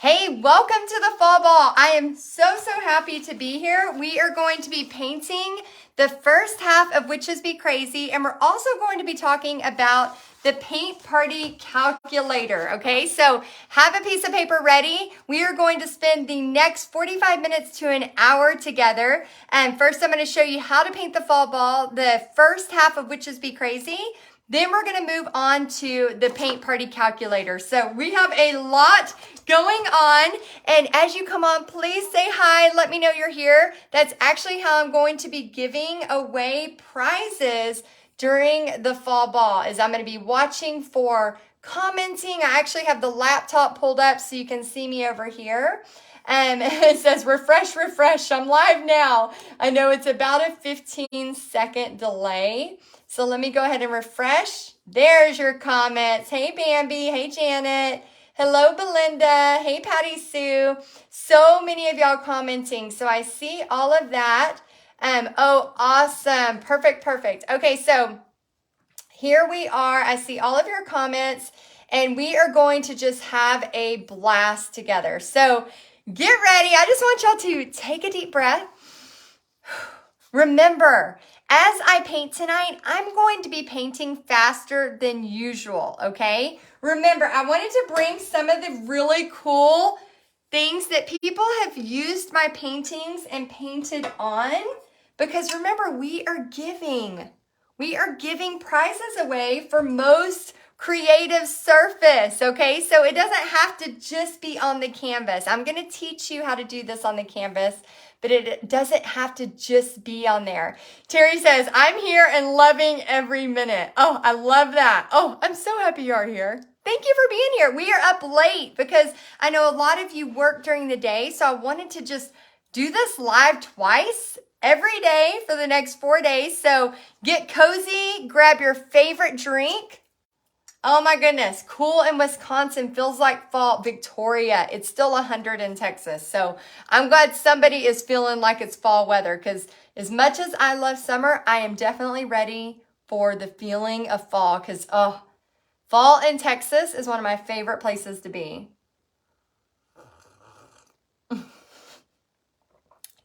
Hey, welcome to the fall ball. I am so happy to be here. We are going to be painting the first half of Witches Be Crazy, and we're also going to be talking about the paint party calculator, okay? So have a piece of paper ready. We are going to spend the next 45 minutes to an hour together. And first I'm going to show you how to paint the fall ball, the first half of Witches Be Crazy. Then we're going to move on to the paint party calculator. So we have a lot going on. And as you come on, please say hi. Let me know you're here. That's actually how I'm going to be giving away prizes during the fall ball, is I'm going to be watching for commenting. I actually have the laptop pulled up so you can see me over here. It says refresh. I'm live now. I know it's about a 15-second delay. So let me go ahead and refresh. There's your comments. Hey, Bambi. Hey, Janet. Hello, Belinda. Hey, Patty Sue. So many of y'all commenting. So I see all of that. Oh, awesome. Perfect. Okay, so here we are. I see all of your comments, and we are going to just have a blast together. So get ready. I just want y'all to take a deep breath. Remember, as I paint tonight, I'm going to be painting faster than usual, okay? Remember, I wanted to bring some of the really cool things that people have used my paintings and painted on, because remember, we are giving prizes away for most creative surface, okay? So it doesn't have to just be on the canvas. I'm gonna teach you how to do this on the canvas, but it doesn't have to just be on there. Terry says, I'm here and loving every minute. Oh, I love that. Oh, I'm so happy you are here. Thank you for being here. We are up late because I know a lot of you work during the day, so I wanted to just do this live twice every day for the next 4 days. So get cozy, grab your favorite drink. Oh my goodness, cool in Wisconsin, feels like fall. Victoria, it's still 100 in Texas. So I'm glad somebody is feeling like it's fall weather, because as much as I love summer, I am definitely ready for the feeling of fall, because fall in Texas is one of my favorite places to be. Do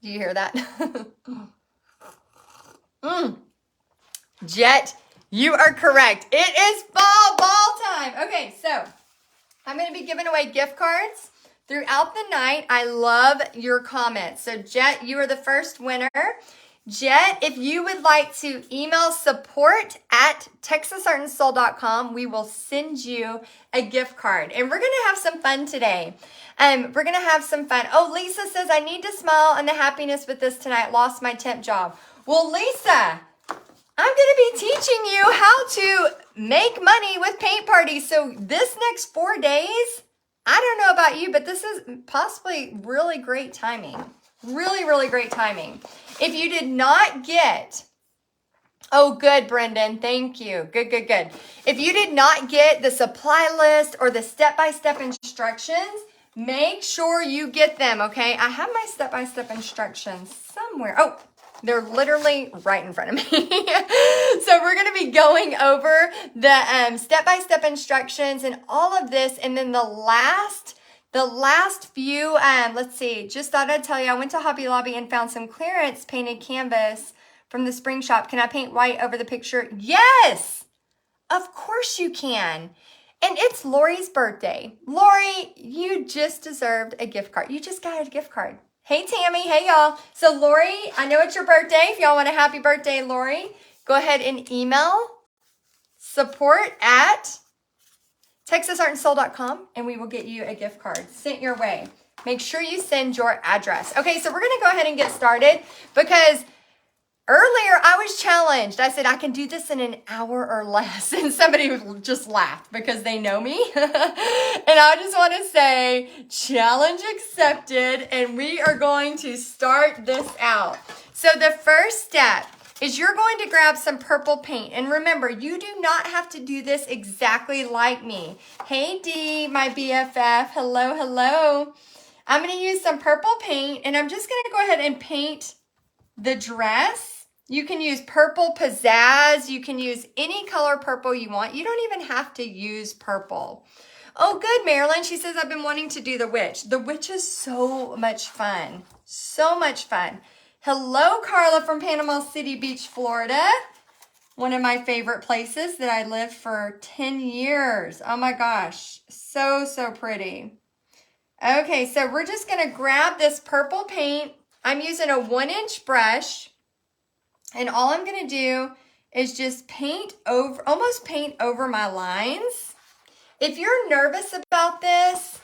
you hear that? Jet, you are correct. It is fall ball time. Okay, so I'm going to be giving away gift cards throughout the night. I love your comments. So Jet, you are the first winner. Jet, if you would like to email support@texasartandsoul.com, we will send you a gift card. And we're going to have some fun today. We're going to have some fun. Oh, Lisa says, I need to smile and the happiness with this tonight. Lost my temp job. Well, Lisa, I'm going to be teaching you how to make money with paint parties. So this next 4 days, I don't know about you, but this is possibly really great timing. Really great timing. If you did not get, oh, good, Brendan. Thank you. Good. If you did not get the supply list or the step-by-step instructions, make sure you get them, okay? I have my step-by-step instructions somewhere. Oh, they're literally right in front of me. So we're going to be going over the step-by-step instructions and all of this. And then the last few, let's see, just thought I'd tell you, I went to Hobby Lobby and found some clearance painted canvas from the spring shop. Can I paint white over the picture? Yes, of course you can. And it's Lori's birthday. Lori, you just deserved a gift card. You just got a gift card. Hey, Tammy. Hey, y'all. So, Lori, I know it's your birthday. If y'all want a happy birthday, Lori, go ahead and email support@texasartandsoul.com, and we will get you a gift card sent your way. Make sure you send your address. Okay, so we're going to go ahead and get started, because earlier I was challenged. I said, I can do this in an hour or less. And somebody just laughed because they know me. And I just want to say, challenge accepted. And we are going to start this out. So the first step is you're going to grab some purple paint. And remember, you do not have to do this exactly like me. Hey, Dee, my BFF. Hello. I'm going to use some purple paint, and I'm just going to go ahead and paint the dress. You can use purple pizzazz. You can use any color purple you want. You don't even have to use purple. Oh, good, Marilyn. She says, I've been wanting to do the witch. The witch is so much fun. So much fun. Hello, Carla from Panama City Beach, Florida. One of my favorite places that I lived for 10 years. Oh my gosh. So, so pretty. Okay, so we're just going to grab this purple paint. I'm using a 1-inch brush. And all I'm going to do is just almost paint over my lines. If you're nervous about this,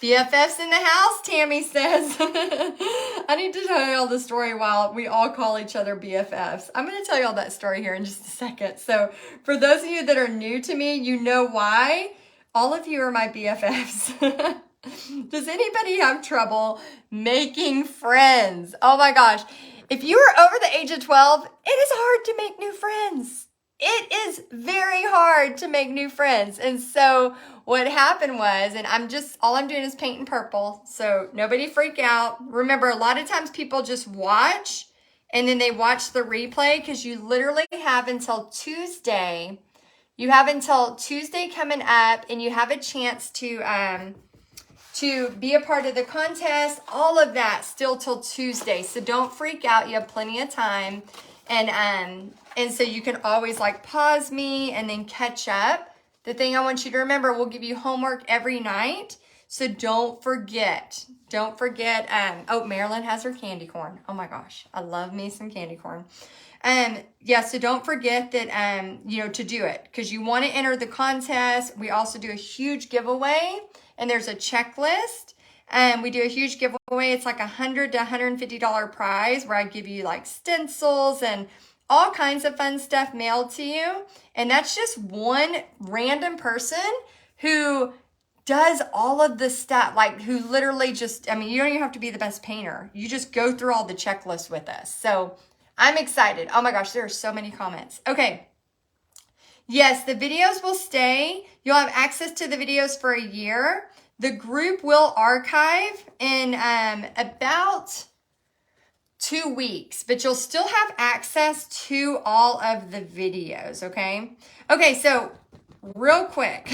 BFFs in the house, Tammy says. I need to tell y'all the story while we all call each other BFFs. I'm going to tell y'all that story here in just a second. So for those of you that are new to me, you know why. All of you are my BFFs. Does anybody have trouble making friends? Oh my gosh. If you are over the age of 12, it is hard to make new friends. It is very hard to make new friends. And so what happened was, and all I'm doing is painting purple. So nobody freak out. Remember, a lot of times people just watch and then they watch the replay because you literally have until Tuesday. You have until Tuesday coming up and you have a chance to be a part of the contest, all of that still till Tuesday. So don't freak out. You have plenty of time. And so you can always like pause me and then catch up. The thing I want you to remember, we'll give you homework every night. So don't forget. Don't forget. Oh, Marilyn has her candy corn. Oh my gosh. I love me some candy corn. Yeah, so don't forget that, to do it because you want to enter the contest. We also do a huge giveaway and there's a checklist. We do a huge giveaway. It's like $100 to $150 prize where I give you like stencils and all kinds of fun stuff mailed to you. And that's just one random person who does all of the stuff, like who literally just, you don't even have to be the best painter. You just go through all the checklists with us. So I'm excited. Oh my gosh, there are so many comments. Okay. Yes, the videos will stay. You'll have access to the videos for a year. The group will archive in about 2 weeks, but you'll still have access to all of the videos, okay? Okay, so real quick,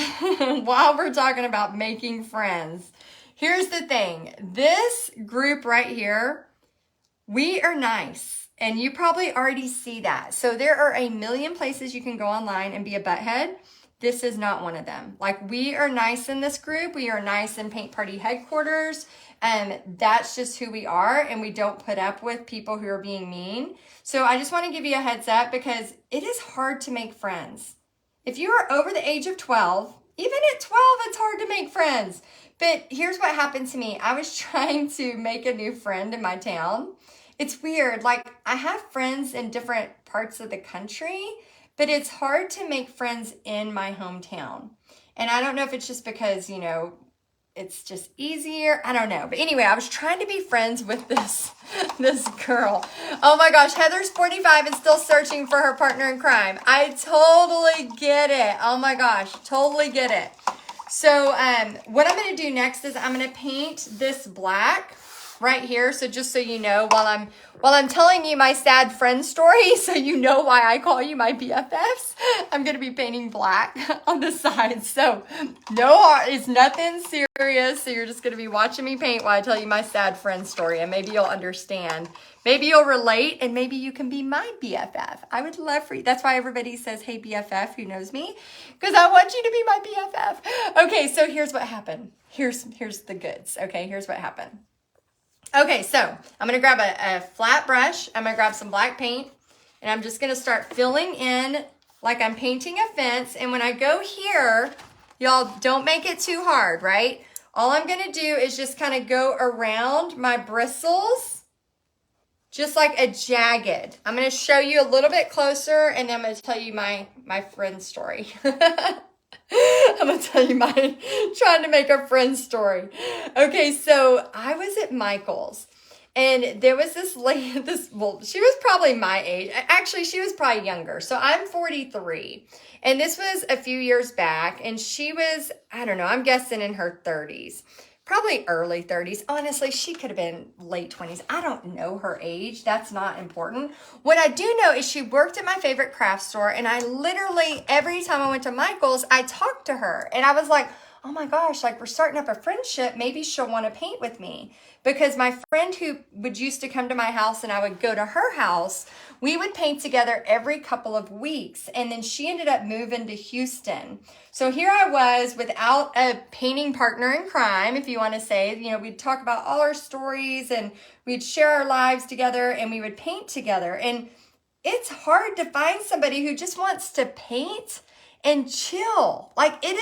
while we're talking about making friends, here's the thing. This group right here, we are nice. And you probably already see that. So there are a million places you can go online and be a butthead. This is not one of them. Like, we are nice in this group. We are nice in Paint Party headquarters. And that's just who we are. And we don't put up with people who are being mean. So I just want to give you a heads up because it is hard to make friends. If you are over the age of 12, even at 12, it's hard to make friends. But here's what happened to me. I was trying to make a new friend in my town. It's weird. Like, I have friends in different parts of the country, but it's hard to make friends in my hometown. And I don't know if it's just because, it's just easier. I don't know. But anyway, I was trying to be friends with this girl. Oh my gosh, Heather's 45 and still searching for her partner in crime. I totally get it. Oh my gosh, totally get it. So what I'm going to do next is I'm going to paint this black right here. So just so you know, while I'm telling you my sad friend story, so you know why I call you my BFFs, I'm going to be painting black on the sides. So it's nothing serious. So you're just going to be watching me paint while I tell you my sad friend story, and maybe you'll understand. Maybe you'll relate, and maybe you can be my BFF. I would love for you. That's why everybody says, hey, BFF, who knows me? Because I want you to be my BFF. Okay, so here's what happened. Here's the goods. Okay, here's what happened. Okay, so I'm going to grab a flat brush. I'm going to grab some black paint, and I'm just going to start filling in like I'm painting a fence. And when I go here, y'all don't make it too hard, right? All I'm going to do is just kind of go around my bristles, just like a jagged. I'm going to show you a little bit closer, and then I'm going to tell you my friend story. I'm going to tell you mine, trying to make a friend story. Okay, so I was at Michael's, and there was this lady, she was probably my age. Actually, she was probably younger. So I'm 43, and this was a few years back, and she was, I don't know, I'm guessing in her 30s. Probably early 30s. Honestly, she could have been late 20s. I don't know her age. That's not important. What I do know is she worked at my favorite craft store, and I literally, every time I went to Michael's, I talked to her. And I was like, oh my gosh, like we're starting up a friendship. Maybe she'll want to paint with me. Because my friend who would used to come to my house and I would go to her house, we would paint together every couple of weeks. And then she ended up moving to Houston. So here I was without a painting partner in crime, if you want to say. You know, we'd talk about all our stories and we'd share our lives together and we would paint together. And it's hard to find somebody who just wants to paint and chill. Like it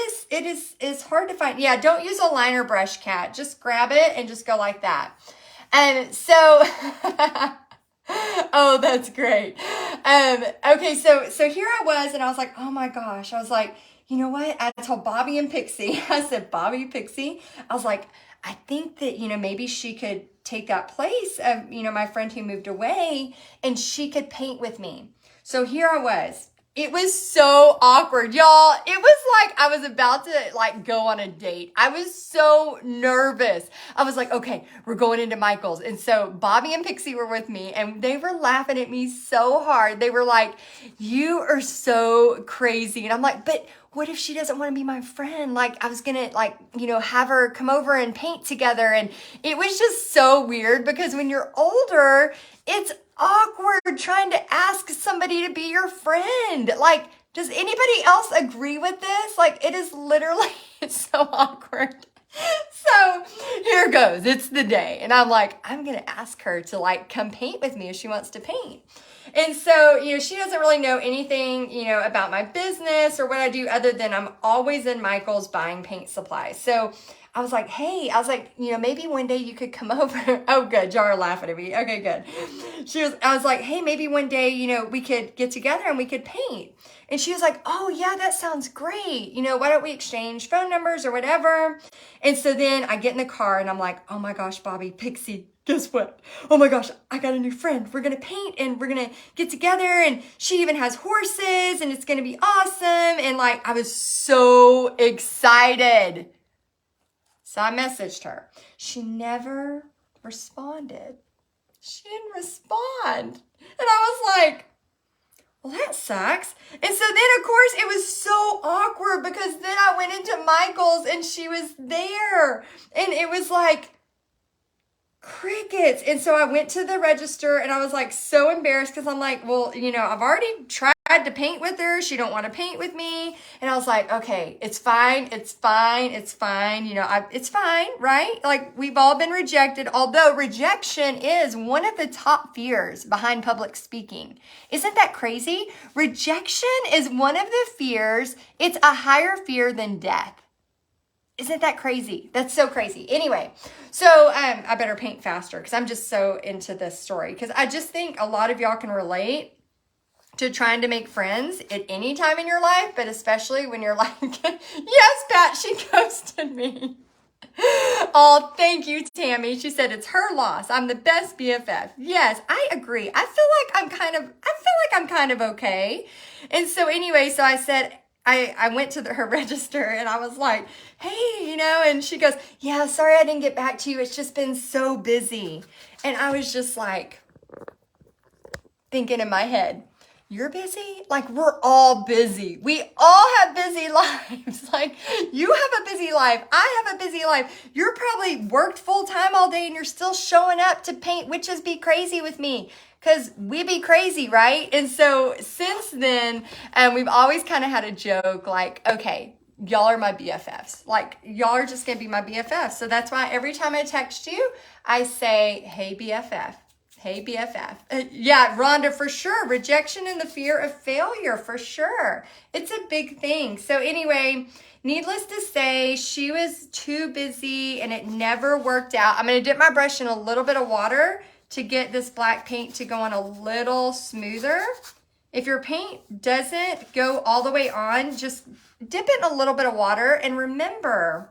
is hard to find. Yeah, don't use a liner brush, Kat. Just grab it and just go like that. And so, oh, that's great. Okay, so here I was, and I was like, oh my gosh. I was like, you know what? I told Bobby and Pixie. I said, Bobby, Pixie. I was like, I think that, you know, maybe she could take that place of, you know, my friend who moved away, and she could paint with me. So here I was. It was so awkward, y'all. It was like I was about to like go on a date. I was so nervous. I was like, okay, we're going into Michael's. And so Bobby and Pixie were with me and they were laughing at me so hard. They were like, you are so crazy. And I'm like, but what if she doesn't want to be my friend? Like I was going to like, you know, have her come over and paint together. And it was just so weird because when you're older, it's awkward trying to ask somebody to be your friend. Like, does anybody else agree with this? Like, it is literally, it's so awkward. So here goes. It's the day. And I'm like, I'm going to ask her to like come paint with me if she wants to paint. And so, you know, she doesn't really know anything, you know, about my business or what I do other than I'm always in Michael's buying paint supplies. So I was like, hey, you know, maybe one day you could come over. Oh, good. Y'all are laughing at me. Okay, good. I was like, hey, maybe one day, you know, we could get together and we could paint. And she was like, oh yeah, that sounds great. You know, why don't we exchange phone numbers or whatever? And so then I get in the car and I'm like, oh my gosh, Bobby, Pixie, guess what? Oh my gosh, I got a new friend. We're going to paint and we're going to get together, and she even has horses and it's going to be awesome. And like, I was so excited. So I messaged her. She never responded. She didn't respond. And I was like, well, that sucks. And so then, of course, it was so awkward because then I went into Michael's and she was there. And it was like crickets. And so I went to the register and I was like so embarrassed because I'm like, well, you know, I've already tried to paint with her. She don't want to paint with me. And I was like, okay, it's fine. It's fine. It's fine. You know, it's fine, right? Like we've all been rejected, although rejection is one of the top fears behind public speaking. Isn't that crazy? Rejection is one of the fears. It's a higher fear than death. Isn't that crazy? That's so crazy. Anyway, so I better paint faster because I'm just so into this story because I just think a lot of y'all can relate to trying to make friends at any time in your life, but especially when you're like, yes, Pat, she ghosted me. Oh, thank you, Tammy. She said it's her loss. I'm the best BFF. Yes, I agree. I feel like I'm kind of okay. And so anyway, so I said, I went to her register and I was like, hey, you know, and she goes, yeah, sorry I didn't get back to you. It's just been so busy. And I was just like thinking in my head, you're busy? Like we're all busy. We all have busy lives. Like you have a busy life. I have a busy life. You're probably worked full time all day and you're still showing up to paint Witches Be Crazy with me. Because we be crazy, right? And so since then, we've always kind of had a joke like, okay, y'all are my BFFs. Like, y'all are just going to be my BFFs. So that's why every time I text you, I say, hey, BFF. Hey, BFF. Yeah, Rhonda, for sure. Rejection and the fear of failure, for sure. It's a big thing. So anyway, needless to say, she was too busy and it never worked out. I'm going to dip my brush in a little bit of water to get this black paint to go on a little smoother. If your paint doesn't go all the way on, just dip it in a little bit of water. And remember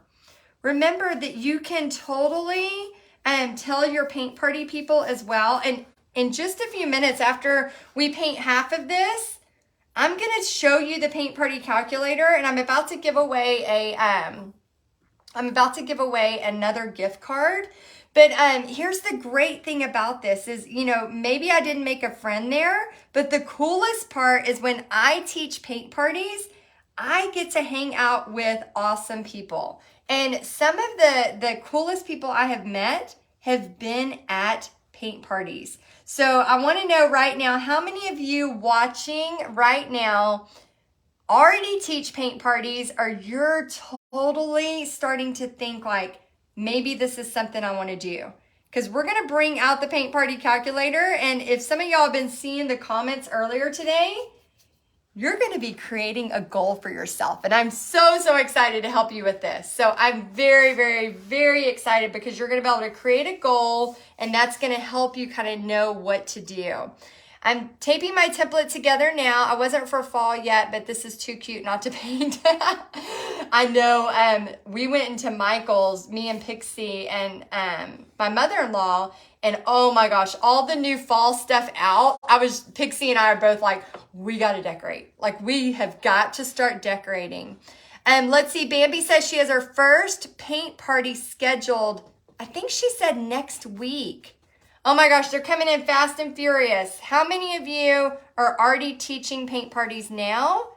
that you can totally tell your paint party people as well. And in just a few minutes after we paint half of this, I'm going to show you the paint party calculator, and I'm about to give away another gift card. But here's the great thing about this is, you know, maybe I didn't make a friend there, but the coolest part is when I teach paint parties, I get to hang out with awesome people. And some of the coolest people I have met have been at paint parties. So I want to know right now, how many of you watching right now already teach paint parties, or you're totally starting to think like, maybe this is something I want to do? Because we're going to bring out the paint party calculator. And if some of y'all have been seeing the comments earlier today, you're going to be creating a goal for yourself. And I'm so excited to help you with this. So I'm very excited, because you're going to be able to create a goal, and that's going to help you kind of know what to do. I'm taping my template together now. I wasn't for fall yet, but this is too cute not to paint. I know we went into Michael's, me and Pixie and my mother-in-law, and oh my gosh, all the new fall stuff out. Pixie and I are both like, we got to decorate. Like, we have got to start decorating. Let's see, Bambi says she has her first paint party scheduled, I think she said next week. Oh my gosh, they're coming in fast and furious. How many of you are already teaching paint parties now,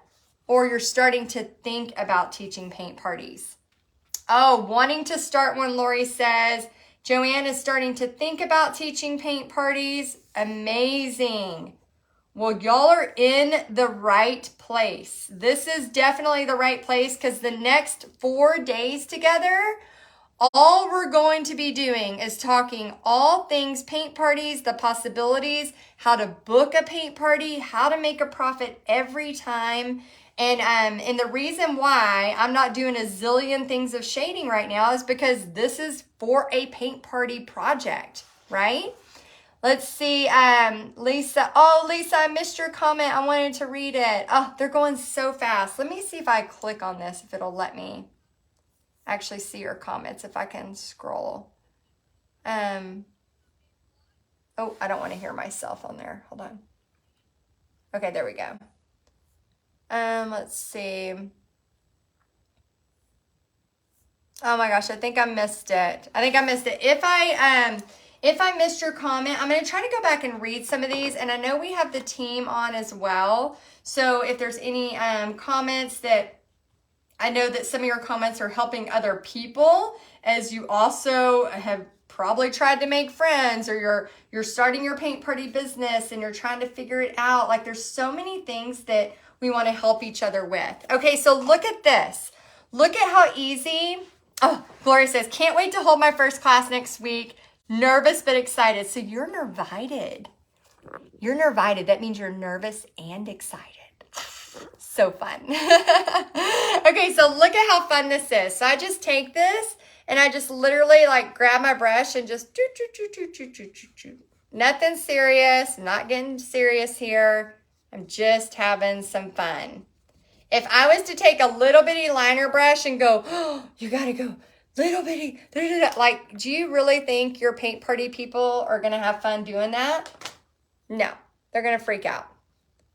or you're starting to think about teaching paint parties? Oh, wanting to start one, Lori says. Joanne is starting to think about teaching paint parties. Amazing. Well, y'all are in the right place. This is definitely the right place, because the next 4 days together, all we're going to be doing is talking all things paint parties, the possibilities, how to book a paint party, how to make a profit every time. And the reason why I'm not doing a zillion things of shading right now is because this is for a paint party project, right? Let's see, Lisa. Oh, Lisa, I missed your comment. I wanted to read it. Oh, they're going so fast. Let me see if I click on this, if it'll let me actually see your comments, if I can scroll. Oh, I don't want to hear myself on there. Hold on. Okay, there we go. Let's see. Oh my gosh, I think I missed it. If I missed your comment, I'm going to try to go back and read some of these. And I know we have the team on as well. So if there's any comments that, I know that some of your comments are helping other people, as you also have probably tried to make friends, or you're starting your paint party business and you're trying to figure it out. Like, there's so many things that we want to help each other with. Okay, so look at this. Look at how easy. Oh, Gloria says, can't wait to hold my first class next week. Nervous but excited. So you're nervited. You're nervited. That means you're nervous and excited. So fun. Okay, so look at how fun this is. So I just take this and I just literally like grab my brush and just nothing serious, not getting serious here. I'm just having some fun. If I was to take a little bitty liner brush and go, oh, you gotta go little bitty, like, do you really think your paint party people are gonna have fun doing that? No, they're gonna freak out.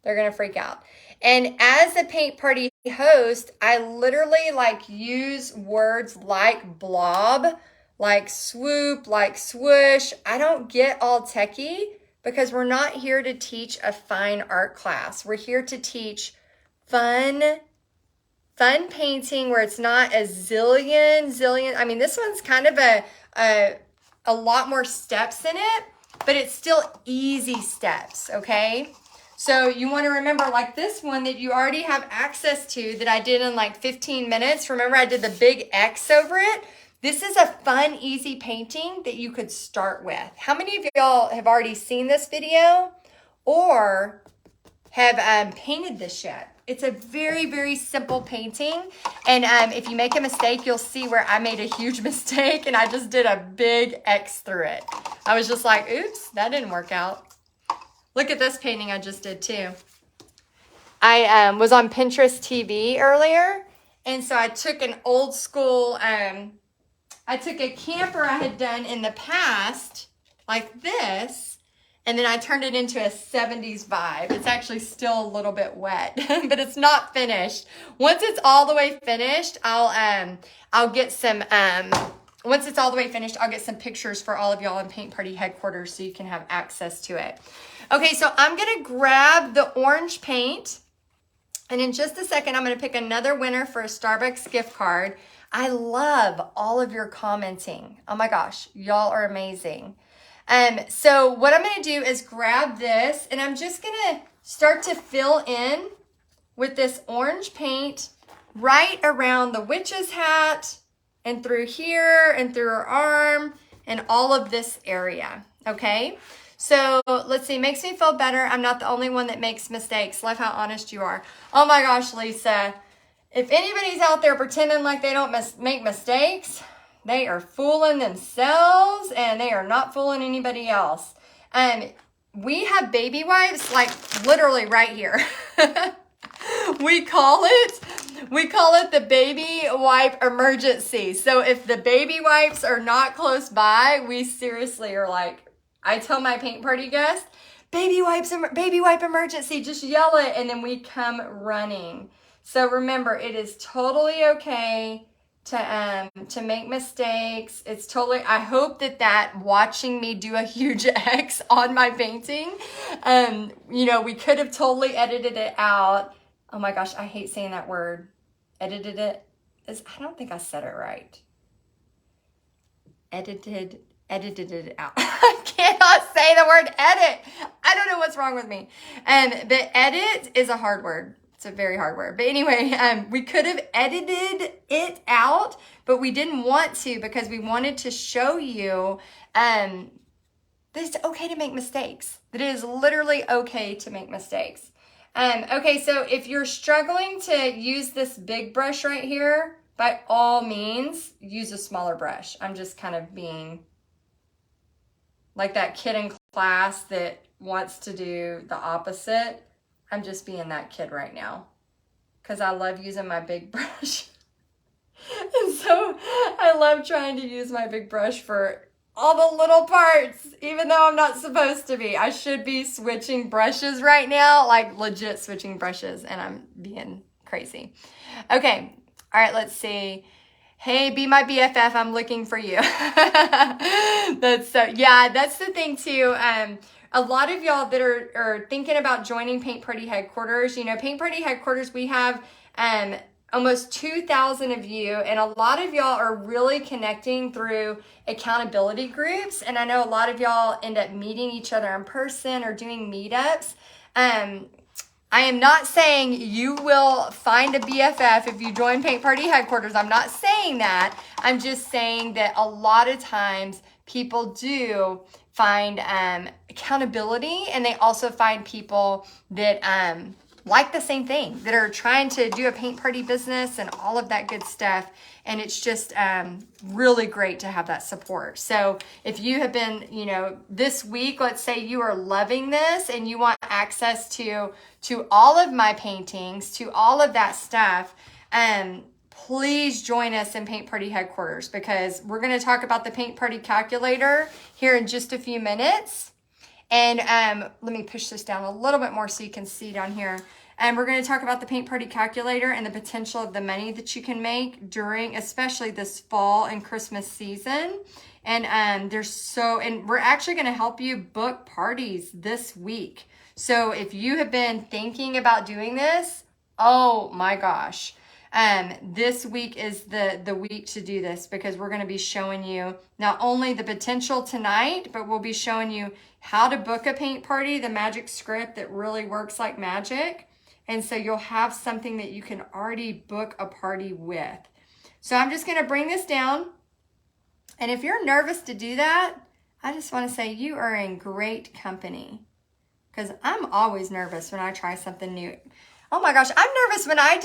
They're gonna freak out. And as a paint party host, I literally like use words like blob, like swoop, like swoosh. I don't get all techie, because we're not here to teach a fine art class. We're here to teach fun painting where it's not a zillion. I mean, this one's kind of a lot more steps in it, but it's still easy steps, okay? So you want to remember, like this one that you already have access to that I did in like 15 minutes. Remember, I did the big X over it. This is a fun, easy painting that you could start with. How many of y'all have already seen this video or have painted this yet? It's a very simple painting. And if you make a mistake, you'll see where I made a huge mistake and I just did a big X through it. I was just like, oops, that didn't work out. Look at this painting I just did too. I was on Pinterest TV earlier. And so I took an old school, I took a camper I had done in the past, like this, and then I turned it into a 70s vibe. It's actually still a little bit wet, but it's not finished. Once it's all the way finished, I'll get some, once it's all the way finished, I'll get some pictures for all of y'all in Paint Party headquarters so you can have access to it. Okay, so I'm gonna grab the orange paint. And in just a second, I'm going to pick another winner for a Starbucks gift card. I love all of your commenting. Oh my gosh, y'all are amazing. So what I'm going to do is grab this, and I'm just going to start to fill in with this orange paint right around the witch's hat and through here and through her arm and all of this area, okay? So let's see, makes me feel better. I'm not the only one that makes mistakes. Love how honest you are. Oh my gosh, Lisa. If anybody's out there pretending like they don't make mistakes, they are fooling themselves and they are not fooling anybody else. We have baby wipes like literally right here. We call it the baby wipe emergency. So if the baby wipes are not close by, we seriously are like, I tell my paint party guests, baby wipe emergency, just yell it, and then we come running. So remember, it is totally okay to make mistakes. It's totally, I hope that watching me do a huge X on my painting, we could have totally edited it out. Oh my gosh, I hate saying that word. Edited it. I don't think I said it right. Edited it out. I cannot say the word edit. I don't know what's wrong with me. But edit is a hard word. It's a very hard word. But anyway, we could have edited it out, but we didn't want to because we wanted to show you that it's okay to make mistakes. That it is literally okay to make mistakes. Okay, so if you're struggling to use this big brush right here, by all means, use a smaller brush. I'm just kind of being like that kid in class that wants to do the opposite. I'm just being that kid right now because I love using my big brush. And so I love trying to use my big brush for all the little parts, even though I'm not supposed to be. I should be switching brushes right now, like legit switching brushes, and I'm being crazy. Okay, all right, let's see. Hey, be my BFF, I'm looking for you. That's the thing too. A lot of y'all that are thinking about joining Paint Party Headquarters, Paint Party Headquarters, we have almost 2,000 of you, and a lot of y'all are really connecting through accountability groups, and I know a lot of y'all end up meeting each other in person or doing meetups. I am not saying you will find a BFF if you join Paint Party Headquarters. I'm not saying that. I'm just saying that a lot of times people do find accountability, and they also find people that like the same thing, that are trying to do a paint party business and all of that good stuff. And it's just really great to have that support. So if you have been, this week, let's say you are loving this and you want access to all of my paintings, to all of that stuff, please join us in Paint Party Headquarters, because we're going to talk about the Paint Party Calculator here in just a few minutes. And let me push this down a little bit more so you can see down here. And we're going to talk about the Paint Party Calculator and the potential of the money that you can make during, especially this fall and Christmas season. And we're actually going to help you book parties this week. So if you have been thinking about doing this, oh my gosh. This week is the week to do this, because we're going to be showing you not only the potential tonight, but we'll be showing you how to book a paint party, the magic script that really works like magic. And so you'll have something that you can already book a party with. So I'm just going to bring this down. And if you're nervous to do that, I just want to say you are in great company, because I'm always nervous when I try something new. Oh my gosh, I'm nervous when I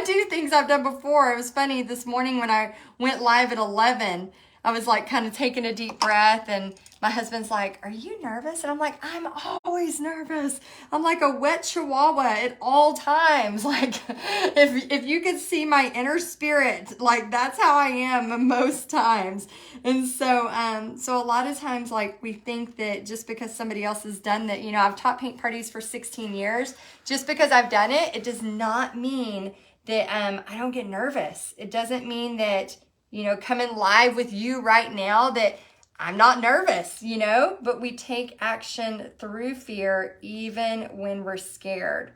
do things I've done before. It was funny this morning when I went live at 11, I was like kind of taking a deep breath, and my husband's like, "Are you nervous?" And I'm like, "I'm always nervous. I'm like a wet chihuahua at all times." Like if you could see my inner spirit, like that's how I am most times. And so a lot of times, like, we think that just because somebody else has done that, I've taught paint parties for 16 years. Just because I've done it, it does not mean that I don't get nervous. It doesn't mean that, coming live with you right now that I'm not nervous, but we take action through fear even when we're scared.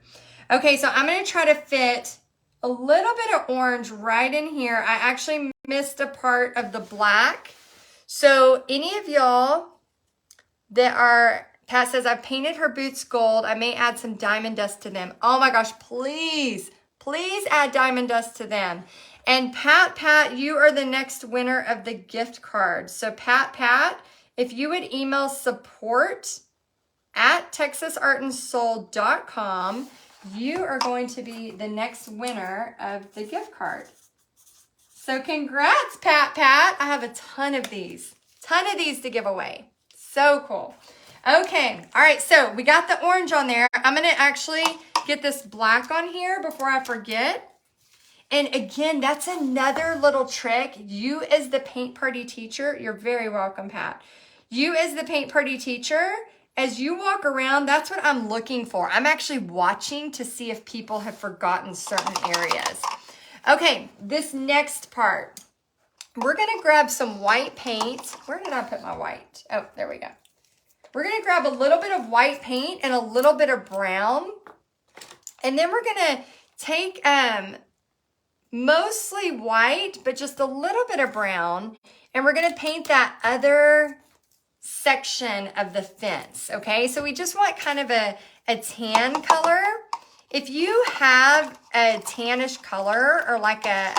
Okay, so I'm going to try to fit a little bit of orange right in here. I actually missed a part of the black. So any of y'all that are, Pat says, I've painted her boots gold. I may add some diamond dust to them. Oh my gosh, please, please add diamond dust to them. And Pat, you are the next winner of the gift card. So Pat, if you would email support@texasartandsoul.com, you are going to be the next winner of the gift card. So congrats, Pat. I have a ton of these to give away. So cool. Okay, all right, so we got the orange on there. I'm gonna actually get this black on here before I forget. And again, that's another little trick. You as the paint party teacher, you're very welcome, Pat. You as the paint party teacher, as you walk around, that's what I'm looking for. I'm actually watching to see if people have forgotten certain areas. Okay, this next part, we're gonna grab some white paint. Where did I put my white? Oh, there we go. We're gonna grab a little bit of white paint and a little bit of brown. And then we're gonna take mostly white, but just a little bit of brown. And we're gonna paint that other section of the fence, okay? So we just want kind of a tan color. If you have a tannish color or like a,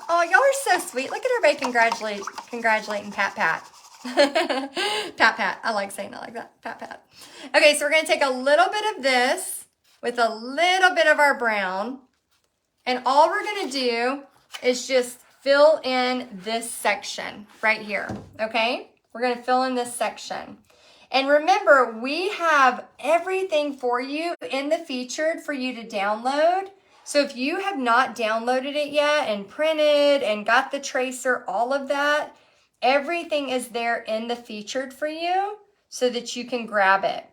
oh, y'all are so sweet. Look at everybody congratulating Pat. Pat, I like saying it like that, Pat. Okay, so we're gonna take a little bit of this with a little bit of our brown, and all we're gonna do is just fill in this section right here, okay? We're gonna fill in this section. And remember, we have everything for you in the featured for you to download. So if you have not downloaded it yet and printed and got the tracer, all of that, everything is there in the featured for you so that you can grab it.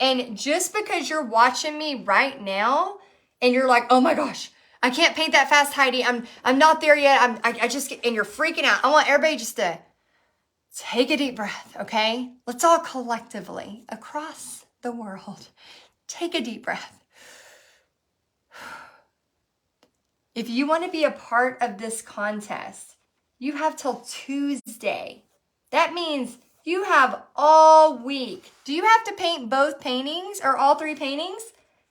And just because you're watching me right now and you're like, oh my gosh, I can't paint that fast, Heidi. I'm not there yet. And you're freaking out. I want everybody just to take a deep breath, okay? Let's all collectively, across the world, take a deep breath. If you want to be a part of this contest, you have till Tuesday. That means you have all week. Do you have to paint both paintings or all three paintings?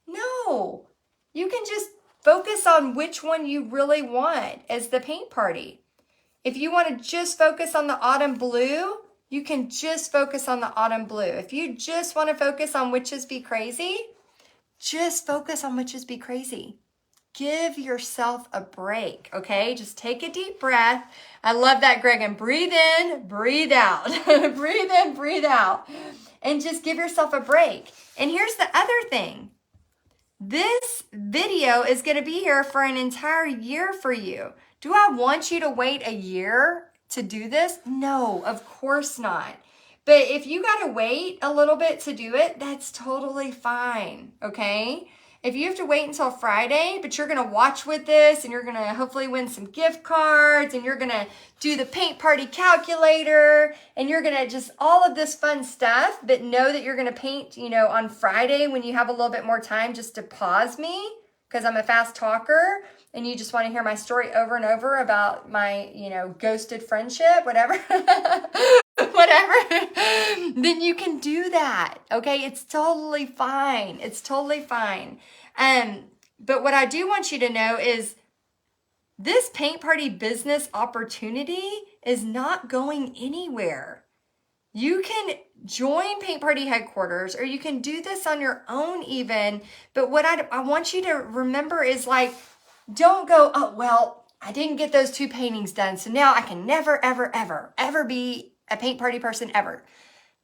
No. You can just focus on which one you really want as the paint party. If you want to just focus on the autumn blue, you can just focus on the autumn blue. If you just want to focus on Witches Be Crazy, just focus on Witches Be Crazy. Give yourself a break, okay? Just take a deep breath. I love that, Greg. And breathe in, breathe out. Breathe in, breathe out. And just give yourself a break. And here's the other thing. This video is going to be here for an entire year for you. Do I want you to wait a year to do this? No, of course not. But if you got to wait a little bit to do it, that's totally fine, okay? If you have to wait until Friday, but you're going to watch with this and you're going to hopefully win some gift cards and you're going to do the paint party calculator and you're going to just all of this fun stuff, but know that you're going to paint, on Friday when you have a little bit more time just to pause me because I'm a fast talker and you just want to hear my story over and over about my, ghosted friendship, whatever. Then you can do that. Okay. It's totally fine. It's totally fine. But what I do want you to know is this paint party business opportunity is not going anywhere. You can join Paint Party Headquarters or you can do this on your own even. But what I want you to remember is don't go, oh, well, I didn't get those 2 paintings done. So now I can never, ever, ever, ever be a paint party person ever.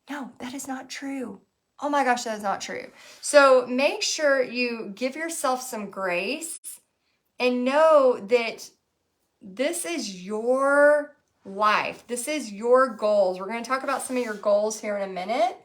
No, that is not true. Oh my gosh, that is not true. So make sure you give yourself some grace and know that this is your life. This is your goals. We're going to talk about some of your goals here in a minute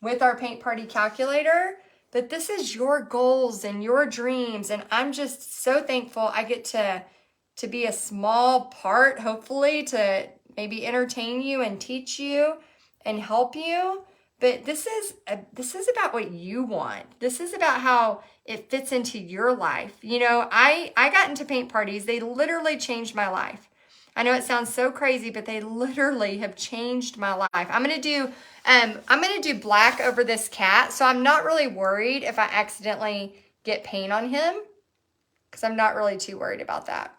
with our paint party calculator, but this is your goals and your dreams. And I'm just so thankful I get to be a small part, hopefully, to maybe entertain you and teach you and help you. But this is about what you want. This is about how it fits into your life. You know, I got into paint parties. They literally changed my life. I know it sounds so crazy, but they literally have changed my life. I'm gonna do black over this cat, so I'm not really worried if I accidentally get paint on him, because I'm not really too worried about that.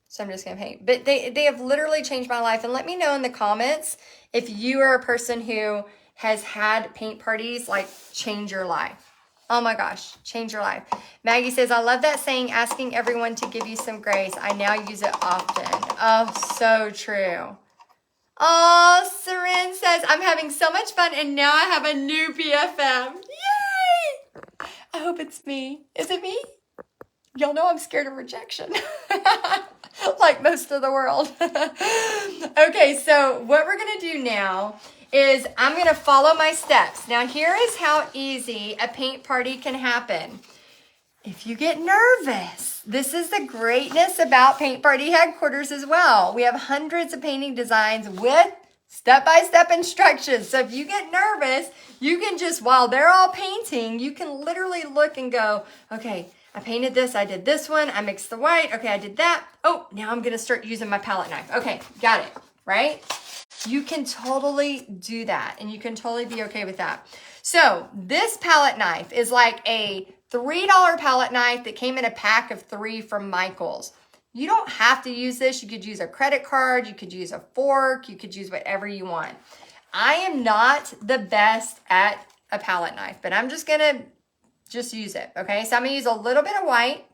So I'm just gonna paint. But they have literally changed my life. And let me know in the comments if you are a person who has had paint parties like change your life. Oh my gosh, change your life. Maggie says, I love that saying, asking everyone to give you some grace. I now use it often. Oh, so true. Oh, Seren says, I'm having so much fun and now I have a new BFF. Yay! I hope it's me. Is it me? Y'all know I'm scared of rejection. Like most of the world. Okay, so what we're going to do now is I'm going to follow my steps. Now, here is how easy a paint party can happen. If you get nervous, this is the greatness about Paint Party Headquarters as well. We have hundreds of painting designs with step-by-step instructions. So if you get nervous, you can just, while they're all painting, you can literally look and go, okay, I painted this, I did this one, I mixed the white, okay, I did that. Oh, now I'm gonna start using my palette knife. Okay, got it, right? You can totally do that and you can totally be okay with that. So this palette knife is like a $3 palette knife that came in a pack of 3 from Michael's. You don't have to use this. You could use a credit card, you could use a fork, you could use whatever you want. I am not the best at a palette knife, but I'm just gonna use it, okay? So I'm gonna use a little bit of white.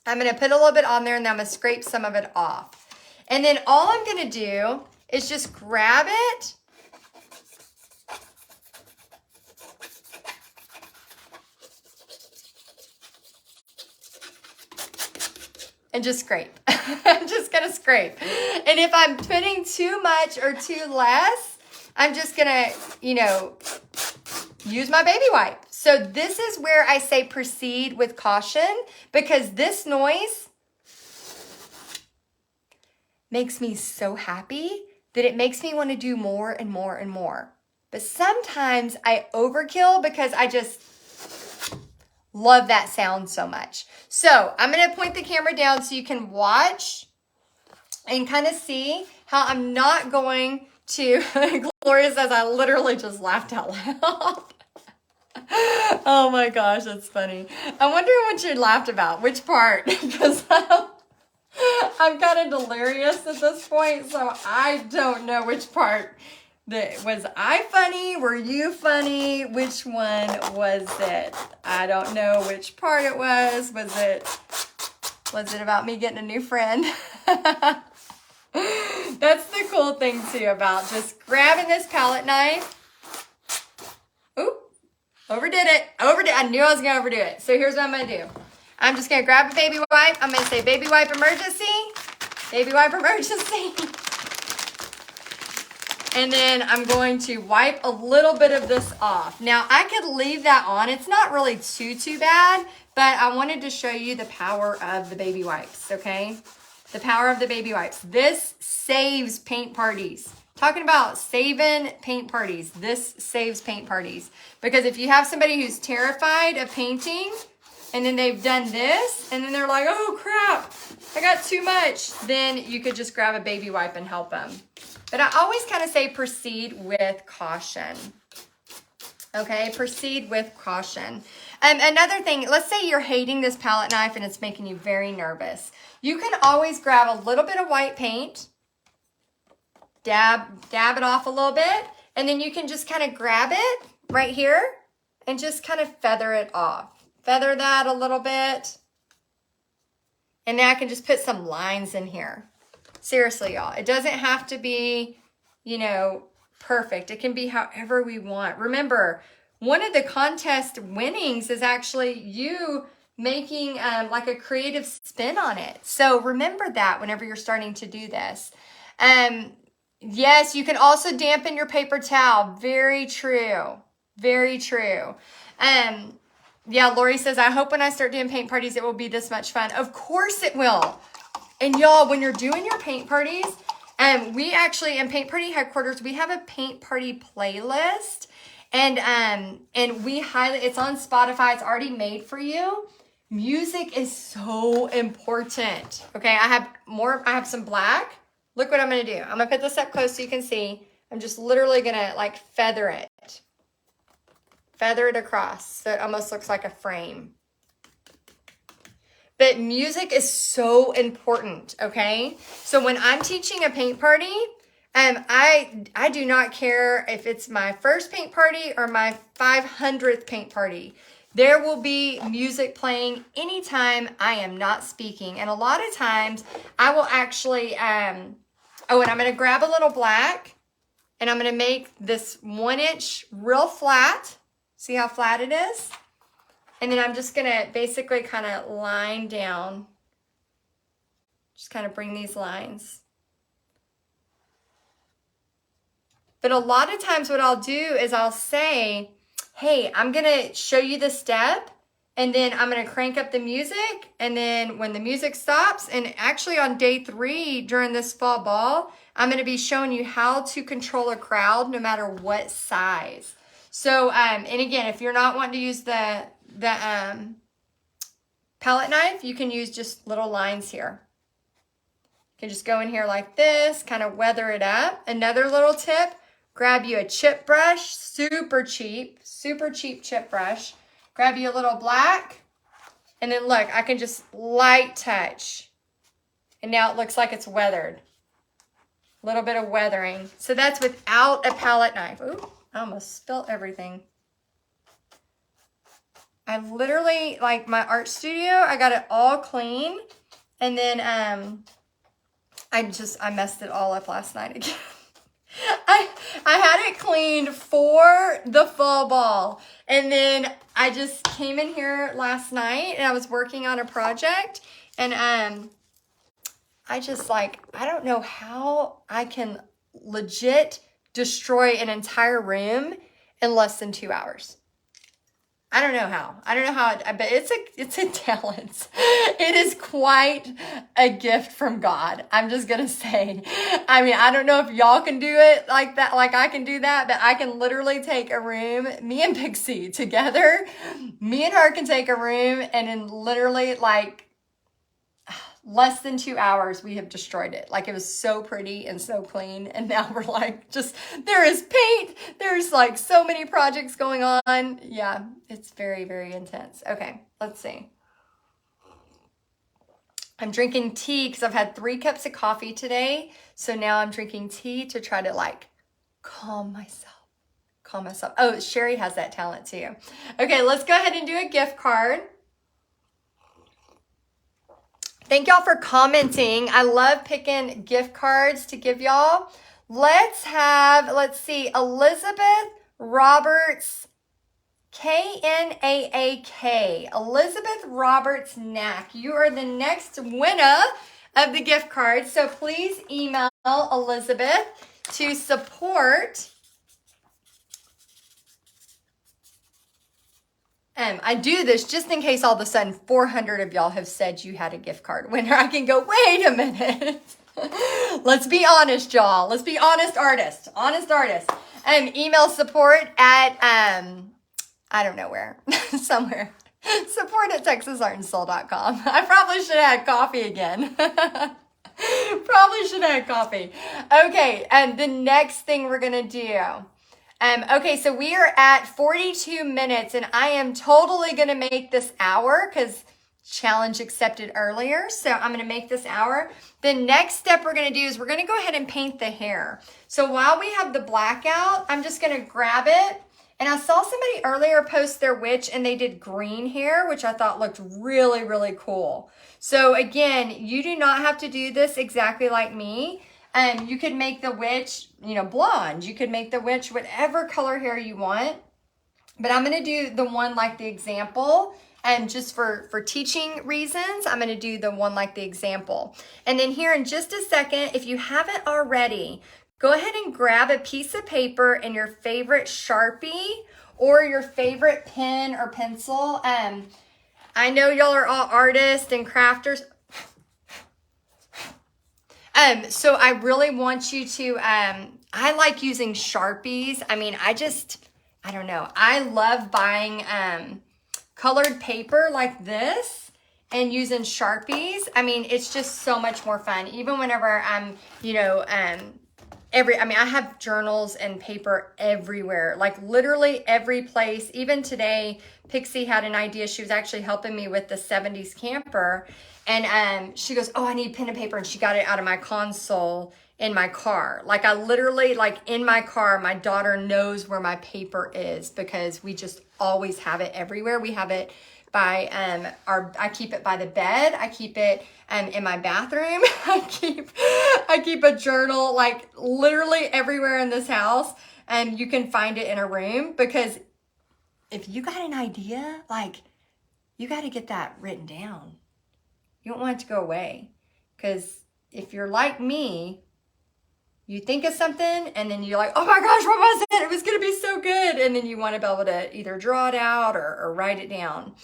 I'm gonna put a little bit on there and then I'm gonna scrape some of it off. And then all I'm gonna do is just grab it and just scrape. I'm just gonna scrape. And if I'm putting too much or too less, I'm just gonna, you know, use my baby wipe. So this is where I say proceed with caution, because this noise makes me so happy that it makes me want to do more and more and more. But sometimes I overkill because I just love that sound so much. So I'm going to point the camera down so you can watch and kind of see how I'm not going to, Gloria says, I literally just laughed out loud. Oh my gosh, that's funny. I'm wondering what you laughed about. Which part? Because I'm kind of delirious at this point, so I don't know which part. Was I funny? Were you funny? Which one was it? I don't know which part it was. Was it about me getting a new friend? That's the cool thing too about just grabbing this palette knife. Oop. Overdid it. I knew I was going to overdo it. So here's what I'm going to do. I'm just going to grab a baby wipe. I'm going to say baby wipe emergency. Baby wipe emergency. And then I'm going to wipe a little bit of this off. Now, I could leave that on. It's not really too bad, but I wanted to show you the power of the baby wipes, okay? The power of the baby wipes. This saves paint parties. Talking about saving paint parties. This saves paint parties. Because if you have somebody who's terrified of painting and then they've done this and then they're like, oh crap, I got too much, then you could just grab a baby wipe and help them. But I always kind of say proceed with caution. Okay, proceed with caution. Another thing, let's say you're hating this palette knife and it's making you very nervous. You can always grab a little bit of white paint, dab it off a little bit, and then you can just kind of grab it right here and just kind of feather it off. Feather that a little bit. And now I can just put some lines in here. Seriously, y'all, it doesn't have to be, you know, perfect. It can be however we want. Remember, one of the contest winnings is actually you making like a creative spin on it. So remember that whenever you're starting to do this. Yes, you can also dampen your paper towel. Very true. Very true. Yeah, Lori says, I hope when I start doing paint parties, it will be this much fun. Of course it will. And y'all, when you're doing your paint parties, We actually, in Paint Party Headquarters, we have a Paint Party playlist. And we highly, it's on Spotify. It's already made for you. Music is so important. Okay, I have some black. Look what I'm going to do. I'm going to put this up close so you can see. I'm just literally going to like feather it. Feather it across so it almost looks like a frame. But music is so important, okay? So when I'm teaching a paint party, I do not care if it's my first paint party or my 500th paint party. There will be music playing anytime I am not speaking. And a lot of times I will actually, and I'm going to grab a little black and I'm going to make this 1 inch real flat. See how flat it is? And then I'm just going to basically kind of line down. Just kind of bring these lines. But a lot of times what I'll do is I'll say, hey, I'm going to show you the step. And then I'm going to crank up the music. And then when the music stops, and actually on day 3 during this fall ball, I'm going to be showing you how to control a crowd no matter what size. So, and again, if you're not wanting to use the palette knife, you can use just little lines here. You can just go in here like this, kind of weather it up. Another little tip, grab you a chip brush, super cheap chip brush. Grab you a little black, and then look, I can just light touch. And now it looks like it's weathered. A little bit of weathering. So that's without a palette knife. Ooh, I almost spilled everything. I literally, like my art studio, I got it all clean. And then I messed it all up last night again. I had it cleaned for the fall ball. And then I just came in here last night and I was working on a project. And I just like, I don't know how I can legit destroy an entire room in less than 2 hours. I don't know how. But it's a talent. It is quite a gift from God. I'm just going to say. I mean, I don't know if y'all can do it like that, like I can do that, but I can literally take a room, me and Pixie together, me and her can take a room, and in literally like less than 2 hours, we have destroyed it. Like, it was so pretty and so clean. And now we're like, just, there is paint. There's like so many projects going on. Yeah, it's very, very intense. Okay, let's see. I'm drinking tea because I've had 3 cups of coffee today. So now I'm drinking tea to try to like calm myself. Oh, Sherry has that talent too. Okay, let's go ahead and do a gift card. Thank y'all for commenting. I love picking gift cards to give y'all. Let's see, Elizabeth Roberts, Knaak. Elizabeth Roberts Knack. You are the next winner of the gift card. So please email Elizabeth to support. I do this just in case all of a sudden 400 of y'all have said you had a gift card winner. I can go, wait a minute. Let's be honest, y'all. Let's be honest artists. Email support at, I don't know where, somewhere. Support at TexasArtandSoul.com. I probably should have had coffee again. Okay, and the next thing we're going to do. Okay, so we are at 42 minutes and I am totally going to make this hour because challenge accepted earlier. So I'm going to make this hour. The next step we're going to do is we're going to go ahead and paint the hair. So while we have the black out, I'm just going to grab it. And I saw somebody earlier post their witch and they did green hair, which I thought looked really, really cool. So again, you do not have to do this exactly like me. You could make the witch, blonde. You could make the witch whatever color hair you want. But I'm going to do the one like the example. And just for teaching reasons, I'm going to do the one like the example. And then here in just a second, if you haven't already, go ahead and grab a piece of paper and your favorite Sharpie or your favorite pen or pencil. I know y'all are all artists and crafters. So I really want you to, I like using Sharpies. I mean, I don't know. I love buying colored paper like this and using Sharpies. I mean, it's just so much more fun. Even whenever I'm, I have journals and paper everywhere, like literally every place. Even today, Pixie had an idea. She was actually helping me with the 70s camper. And she goes, oh, I need pen and paper. And she got it out of my console in my car. Like I literally, like in my car, my daughter knows where my paper is because we just always have it everywhere. We have it by I keep it by the bed. I keep it in my bathroom. I keep a journal like literally everywhere in this house, and you can find it in a room, because if you got an idea, like you got to get that written down. You don't want it to go away, because if you're like me, you think of something and then you're like, oh my gosh, what was it? It was going to be so good. And then you want to be able to either draw it out or write it down.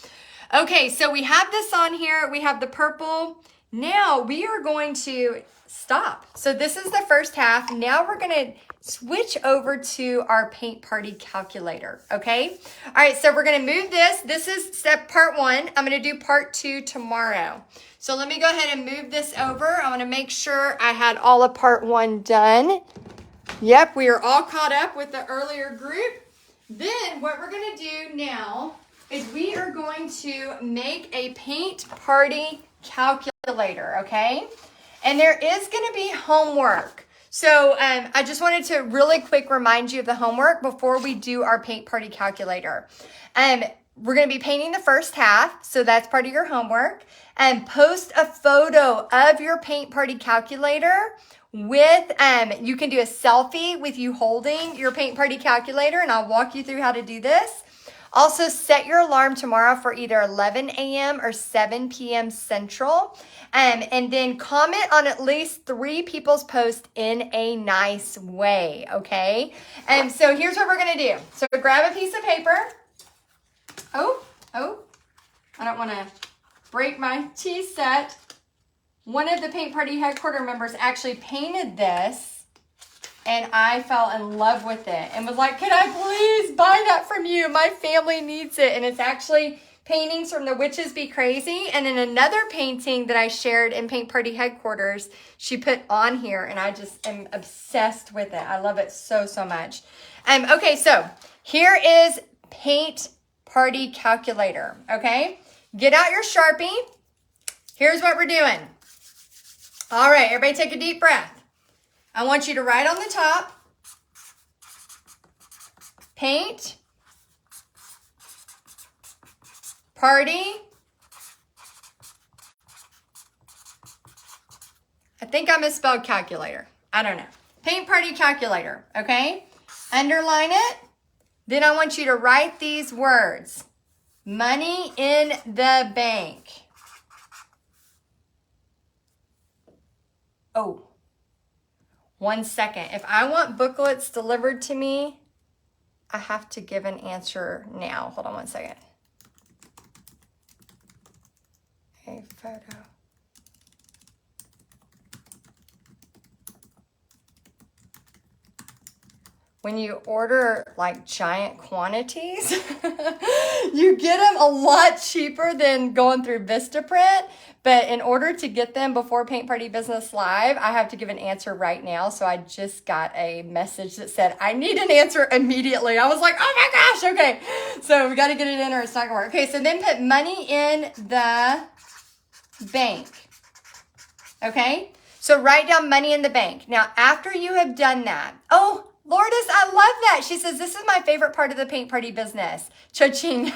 Okay, so we have this on here. We have the purple. Now we are going to stop. So this is the first half. Now we're going to switch over to our paint party calculator, okay? All right, so we're going to move this. This is step part 1. I'm going to do part 2 tomorrow. So let me go ahead and move this over. I want to make sure I had all of part 1 done. Yep, we are all caught up with the earlier group. Then what we're going to do now is we are going to make a paint party calculator, okay? And there is going to be homework. So I just wanted to really quick remind you of the homework before we do our paint party calculator. We're going to be painting the first half, so that's part of your homework. And post a photo of your paint party calculator with, you can do a selfie with you holding your paint party calculator, and I'll walk you through how to do this. Also, set your alarm tomorrow for either 11 a.m. or 7 p.m. Central. And then comment on at least 3 people's posts in a nice way, okay? And so here's what we're going to do. So grab a piece of paper. Oh, I don't want to break my tea set. One of the paint party headquarter members actually painted this, and I fell in love with it and was like, can I please buy that from you? My family needs it. And it's actually paintings from the Witches Be Crazy. And then another painting that I shared in Paint Party Headquarters, she put on here, and I just am obsessed with it. I love it so, so much. Okay, so here is Paint Party Calculator, okay? Get out your Sharpie. Here's what we're doing. All right, everybody take a deep breath. I want you to write on the top, paint, party. I think I misspelled calculator. I don't know. Paint party calculator, okay? Underline it. Then I want you to write these words. Money in the bank. Oh, 1 second. If I want booklets delivered to me, I have to give an answer now. Hold on 1 second. A photo. When you order like giant quantities, you get them a lot cheaper than going through Vistaprint. But in order to get them before Paint Party Business Live, I have to give an answer right now. So I just got a message that said, I need an answer immediately. I was like, oh my gosh, okay. So we got to get it in or it's not gonna work. Okay, so then put money in the bank. Okay, so write down money in the bank. Now, after you have done that, oh, Lourdes, I love that. She says, this is my favorite part of the paint party business. Cha-ching.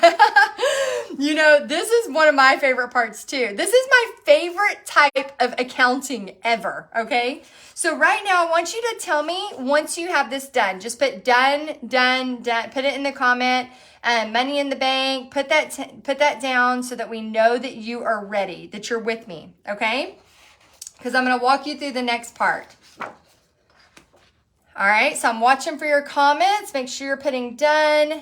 You know, this is one of my favorite parts too. This is my favorite type of accounting ever, okay? So right now, I want you to tell me once you have this done. Just put done, done, done. Put it in the comment. Money in the bank. Put that down so that we know that you are ready, that you're with me, okay? Because I'm going to walk you through the next part. All right, so I'm watching for your comments. Make sure you're putting done.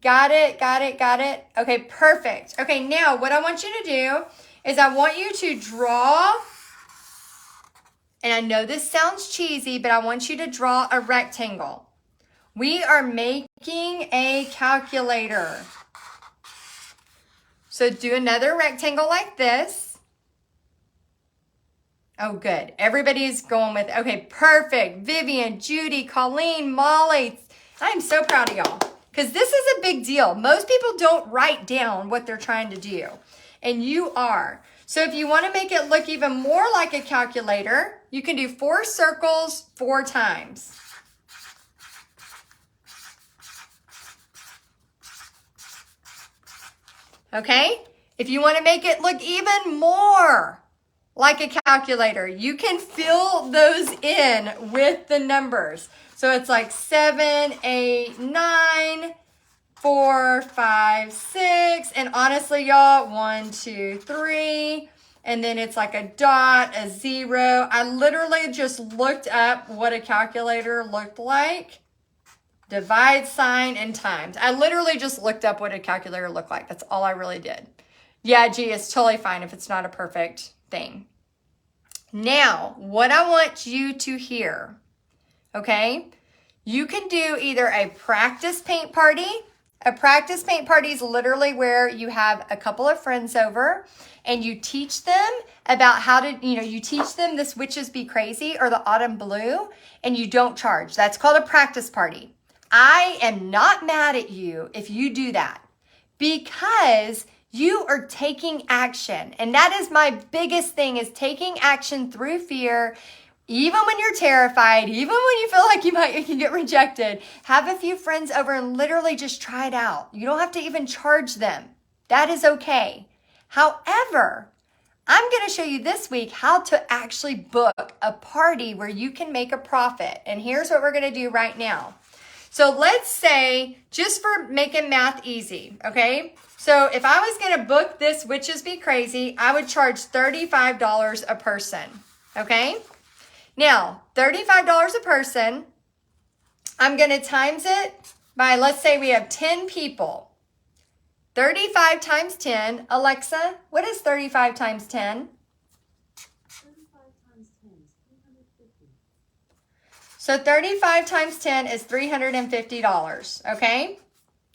Got it, got it, got it. Okay, perfect. Okay, now what I want you to do is I want you to draw And I know this sounds cheesy, but I want you to draw a rectangle. We are making a calculator. So do another rectangle like this. Oh, good. Everybody's going with, okay, perfect. Vivian, Judy, Colleen, Molly. I'm so proud of y'all because this is a big deal. Most people don't write down what they're trying to do, and you are. So if you want to make it look even more like a calculator, you can do 4 circles 4 times. Okay? If you want to make it look even more like a calculator, you can fill those in with the numbers. So it's like 7, 8, 9, 4, 5, 6, and honestly, y'all, 1, 2, 3, and then it's like a dot, a 0. I literally just looked up what a calculator looked like. Divide, sign, and times. I literally just looked up what a calculator looked like. That's all I really did. Yeah, gee, it's totally fine if it's not a perfect thing. Now, what I want you to hear, okay? You can do either a practice paint party. A practice paint party is literally where you have a couple of friends over and you teach them about how to, you teach them this Witches Be Crazy or the Autumn Blue, and you don't charge. That's called a practice party. I am not mad at you if you do that because you are taking action. And that is my biggest thing, is taking action through fear. Even when you're terrified, even when you feel like you can get rejected, have a few friends over and literally just try it out. You don't have to even charge them. That is okay. However, I'm going to show you this week how to actually book a party where you can make a profit. And here's what we're going to do right now. So let's say, just for making math easy, okay? So if I was going to book this Witches Be Crazy, I would charge $35 a person, okay? Now, $35 a person, I'm going to times it by, let's say we have 10 people. 35 times 10. Alexa, what is 35 times 10? 35 times 10 is 350. So 35 times 10 is $350, okay?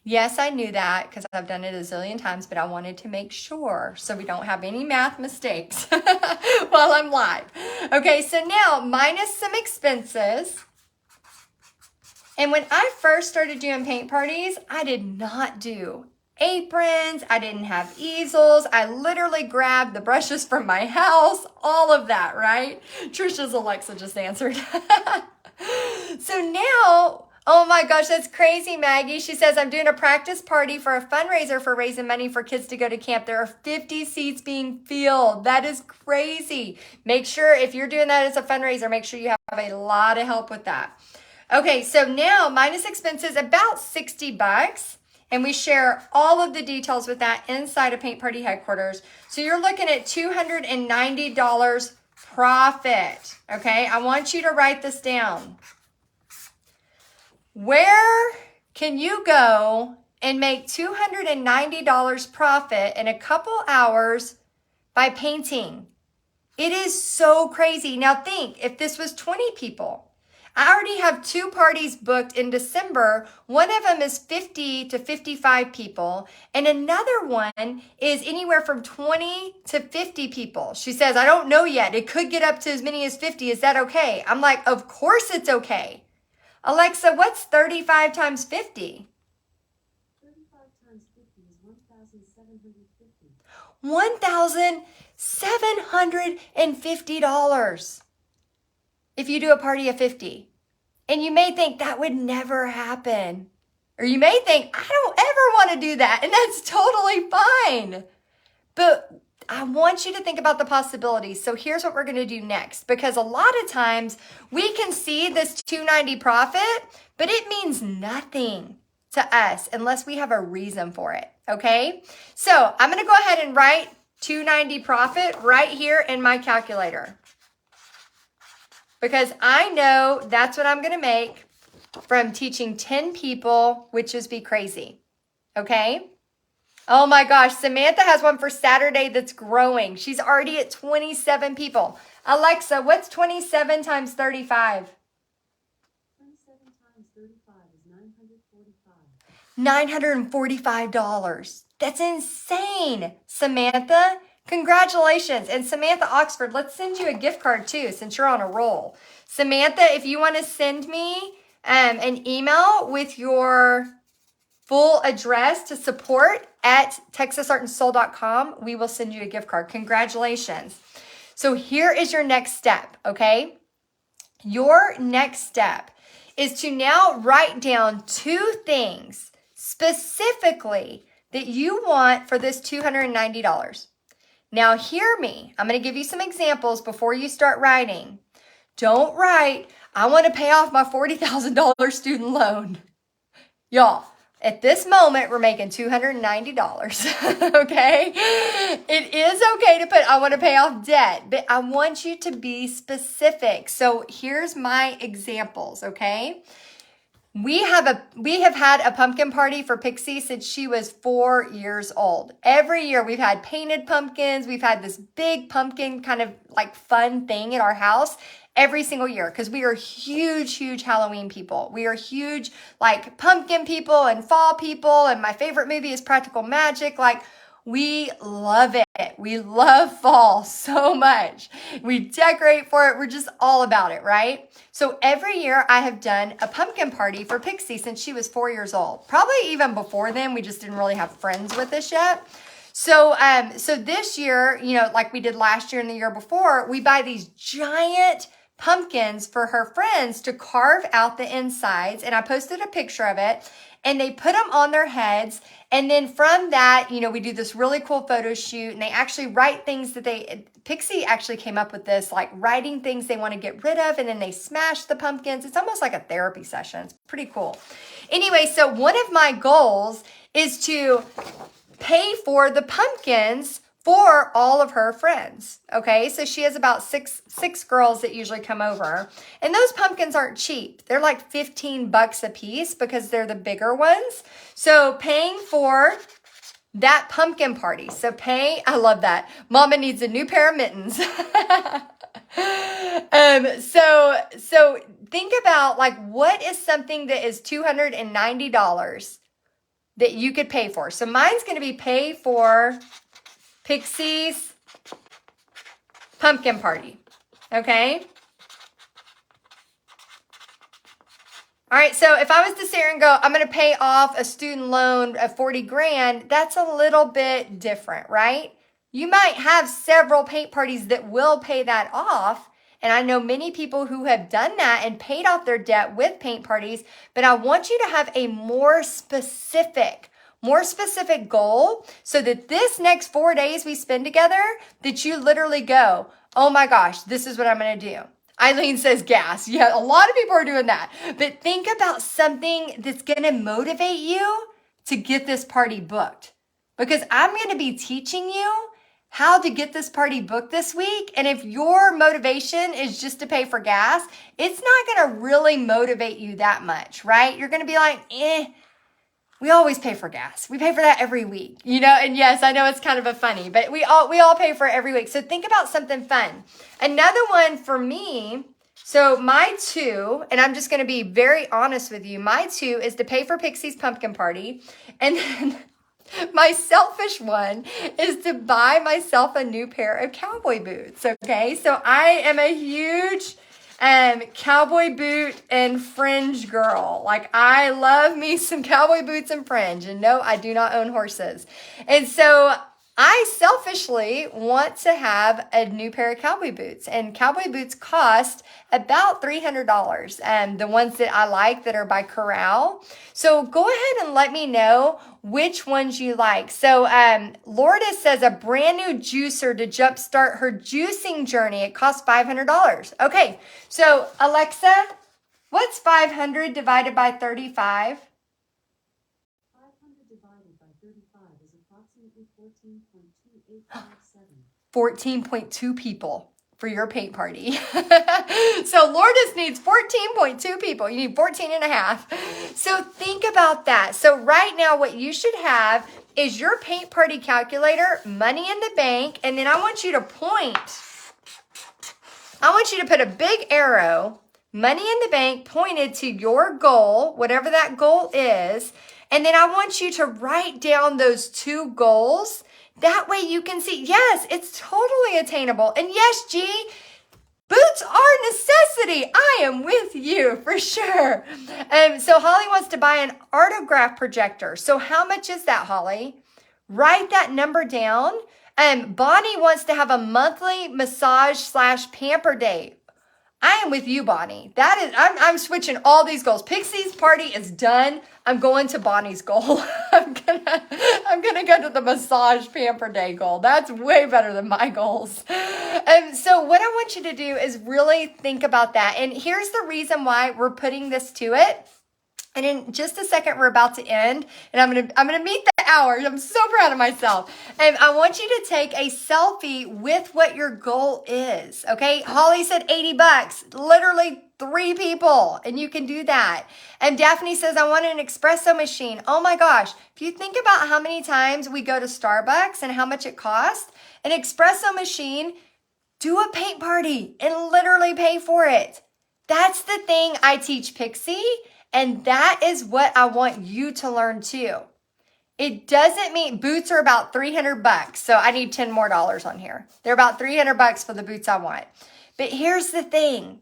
Yes, I knew that because I've done it a zillion times, but I wanted to make sure so we don't have any math mistakes while I'm live. Okay, so now minus some expenses. And when I first started doing paint parties, I did not do aprons. I didn't have easels. I literally grabbed the brushes from my house, all of that, right? Trisha's Alexa just answered. So now, oh my gosh, that's crazy, Maggie. She says, I'm doing a practice party for a fundraiser for raising money for kids to go to camp. There are 50 seats being filled. That is crazy. Make sure, if you're doing that as a fundraiser, make sure you have a lot of help with that. Okay, so now minus expenses, about $60. And we share all of the details with that inside of Paint Party Headquarters. So you're looking at $290 profit. Okay, I want you to write this down. Where can you go and make $290 profit in a couple hours by painting? It is so crazy. Now think, if this was 20 people, I already have 2 parties booked in December. One of them is 50 to 55 people, and another one is anywhere from 20 to 50 people. She says, I don't know yet. It could get up to as many as 50. Is that okay? I'm like, of course it's okay. Alexa, what's 35 times 50? 35 times 50 is 1,750. $1,750 if you do a party of 50. And you may think that would never happen. Or you may think, I don't ever want to do that. And that's totally fine. But I want you to think about the possibilities. So here's what we're going to do next. Because a lot of times we can see this $290 profit, but it means nothing to us unless we have a reason for it. Okay? So I'm going to go ahead and write $290 profit right here in my calculator. Because I know that's what I'm going to make from teaching 10 people Witches Be Crazy. Okay? Oh my gosh, Samantha has one for Saturday that's growing. She's already at 27 people. Alexa, what's 27 times 35? 27 times 35 is $945. $945. That's insane. Samantha, congratulations. And Samantha Oxford, let's send you a gift card too, since you're on a roll. Samantha, if you want to send me an email with your full address to support at texasartandsoul.com, we will send you a gift card. Congratulations. So here is your next step, okay? Your next step is to now write down 2 things specifically that you want for this $290. Now hear me. I'm going to give you some examples before you start writing. Don't write, I want to pay off my $40,000 student loan. Y'all, at this moment, we're making $290, okay? It is okay to put, I want to pay off debt, but I want you to be specific. So here's my examples, okay? We have had a pumpkin party for Pixie since she was 4 years old. Every year we've had painted pumpkins. We've had this big pumpkin kind of like fun thing at our house every single year because we are huge Halloween people. We are huge like pumpkin people and fall people. And my favorite movie is Practical Magic. Like, we love it. We love fall so much. We decorate for it. We're just all about it, right? So every year I have done a pumpkin party for Pixie since she was 4 years old. Probably even before then, we just didn't really have friends with us yet. So this year, you know, like we did last year and the year before, we buy these giant pumpkins for her friends to carve out the insides. And I posted a picture of it. And they put them on their heads. And then from that, you know, we do this really cool photo shoot. And they actually write things that Pixie actually came up with this, like writing things they want to get rid of. And then they smash the pumpkins. It's almost like a therapy session. It's pretty cool. Anyway, so one of my goals is to pay for the pumpkins for all of her friends. Okay, so she has about six girls that usually come over. And those pumpkins aren't cheap. They're like $15 a piece because they're the bigger ones. So paying for that pumpkin party. So I love that. Mama needs a new pair of mittens. So think about like what is something that is $290 that you could pay for. So mine's going to be pay for Pixie's pumpkin party, okay? All right, so if I was to sit here and go, I'm going to pay off a student loan of 40 grand, that's a little bit different, right? You might have several paint parties that will pay that off, and I know many people who have done that and paid off their debt with paint parties, but I want you to have a more specific goal so that this next 4 days we spend together, that you literally go, oh my gosh, this is what I'm going to do. Eileen says gas. Yeah, a lot of people are doing that. But think about something that's going to motivate you to get this party booked. Because I'm going to be teaching you how to get this party booked this week. And if your motivation is just to pay for gas, it's not going to really motivate you that much, right? You're going to be like, we always pay for gas. We pay for that every week, you know? And yes, I know it's kind of a funny, but we all pay for it every week. So think about something fun. Another one for me, so my 2, and I'm just going to be very honest with you, my 2 is to pay for Pixie's pumpkin party. And then my selfish one is to buy myself a new pair of cowboy boots, okay? So I am a huge cowboy boot and fringe girl. Like, I love me some cowboy boots and fringe. And no, I do not own horses. And so I selfishly want to have a new pair of cowboy boots. And cowboy boots cost about $300. And the ones that I like that are by Corral. So go ahead and let me know which ones you like. So Lourdes says a brand new juicer to jumpstart her juicing journey. It costs $500. Okay, so Alexa, what's 500 divided by 35? 500 divided by 35 is approximately 14.2857. 14.2 people for your paint party. So Lourdes needs 14.2 people. You need 14 and a half. So think about that. So right now what you should have is your paint party calculator, money in the bank, and then I want you to point I want you to put a big arrow, money in the bank, pointed to your goal, whatever that goal is. And then I want you to write down those 2 goals. That way you can see, yes, it's totally attainable. And yes, G, boots are necessity. I am with you for sure. So Holly wants to buy an artograph projector. So how much is that, Holly? Write that number down. Bonnie wants to have a monthly massage/pamper day. I am with you, Bonnie. That is, I'm switching all these goals. Pixie's party is done. I'm going to Bonnie's goal. I'm gonna go to the massage pamper day goal. That's way better than my goals. So what I want you to do is really think about that. And here's the reason why we're putting this to it. And in just a second, we're about to end, and I'm gonna meet the hour. I'm so proud of myself. And I want you to take a selfie with what your goal is. Okay, Holly said $80, literally 3 people, and you can do that. And Daphne says, I want an espresso machine. Oh my gosh, if you think about how many times we go to Starbucks and how much it costs, an espresso machine, do a paint party and literally pay for it. That's the thing I teach Pixie. And that is what I want you to learn too. It doesn't mean boots are about $300. So I need $10 more on here. They're about $300 for the boots I want. But here's the thing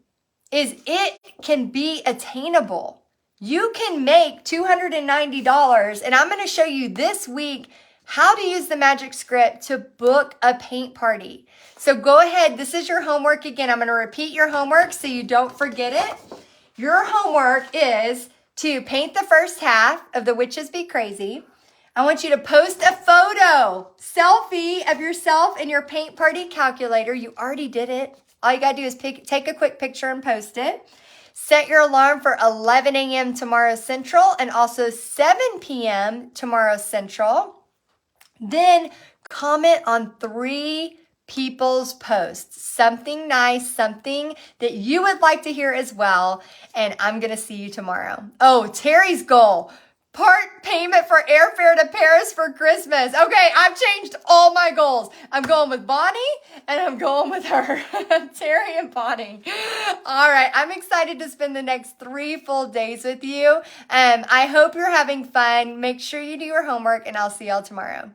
is it can be attainable. You can make $290. And I'm going to show you this week how to use the magic script to book a paint party. So go ahead. This is your homework again. I'm going to repeat your homework so you don't forget it. Your homework is to paint the first half of the Witches Be Crazy. I want you to post a photo, selfie of yourself in your paint party calculator. You already did it. All you got to do is take a quick picture and post it. Set your alarm for 11 a.m. tomorrow Central and also 7 p.m. tomorrow Central. Then comment on 3 people's posts, something nice, something that you would like to hear as well. And I'm going to see you tomorrow. Oh, Terry's goal, part payment for airfare to Paris for Christmas. Okay, I've changed all my goals. I'm going with Bonnie and I'm going with her, Terry and Bonnie. All right, I'm excited to spend the next 3 full days with you. I hope you're having fun. Make sure you do your homework and I'll see y'all tomorrow.